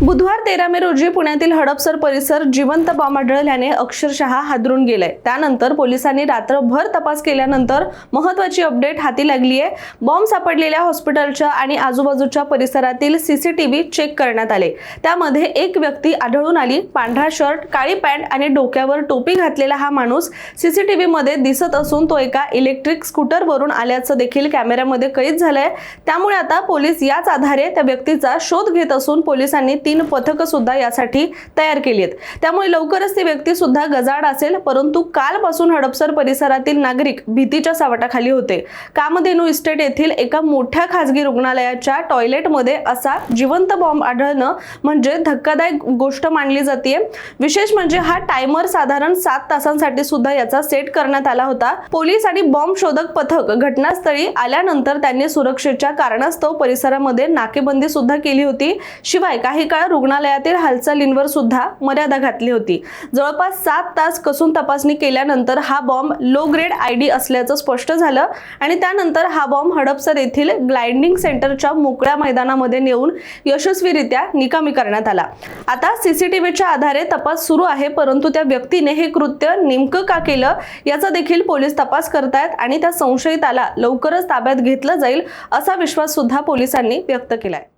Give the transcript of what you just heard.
बुधवार 13 मे रोजी पुण्यातील हडपसर परिसर जिवंत बॉम्ब आढळल्याने अक्षरशः हादरून गेलाय। त्यानंतर पोलिसांनी रात्रभर तपास केल्यानंतर महत्त्वाची अपडेट हाती लागली आहे। बॉम्ब सापडलेल्या हॉस्पिटलच्या आणि आजूबाजूच्या परिसरातील सीसीटीव्ही चेक करण्यात आले। त्यामध्ये एक व्यक्ती आढळून आली। पांढरा शर्ट, काळी पॅन्ट आणि डोक्यावर टोपी घातलेला हा माणूस सीसीटीव्ही मध्ये दिसत असून तो एका इलेक्ट्रिक स्कूटरवरून आल्याचं देखील कॅमेऱ्यामध्ये कैद झालंय। त्यामुळे आता पोलीस याच आधारे त्या व्यक्तीचा शोध घेत असून पोलिसांनी 3 पथकं सुद्धा यासाठी तयार केली आहेत। त्यामुळे लवकरच ती व्यक्ती सुद्धा गजाआड असेल। परंतु कालपासून हडपसर परिसरातील नागरिक भीतीच्या सावटाखाली होते। कामधेनू इस्टेट येथील एका मोठ्या खासगी रुग्णालयाच्या टॉयलेटमध्ये असा जिवंत बॉम्ब आढळणं म्हणजे धक्कादायक गोष्ट मानली जाते। विशेष म्हणजे हा टायमर साधारण 7 तासांसाठी सुद्धा याचा सेट करण्यात आला होता। पोलीस आणि बॉम्ब शोधक पथक घटनास्थळी आल्यानंतर त्यांनी सुरक्षेच्या कारणास्तव परिसरामध्ये नाकेबंदी सुद्धा केली होती। शिवाय काही काळ रुग्णालयातील हालचालींवर सुद्धा मर्यादा घातली होती। जवळपास 7 तास कसून तपासणी केल्यानंतर हा बॉम्ब लो ग्रेड आयडी असल्याचं स्पष्ट झालं आणि त्यानंतर हा बॉम्ब हडपसर येथील ग्लाइडिंग सेंटरच्या मोकळ्या मैदानामध्ये नेऊन यशस्वीरित्या निकामी करण्यात आला। आता सीसीटीव्हीच्या आधारे तपास सुरू आहे, परंतु त्या व्यक्तीने हे कृत्य नेमकं का केलं याचा देखील पोलीस तपास करतायत आणि त्या संशयिताला लवकरच ताब्यात घेतलं जाईल असा विश्वास सुद्धा पोलिसांनी व्यक्त केलाय।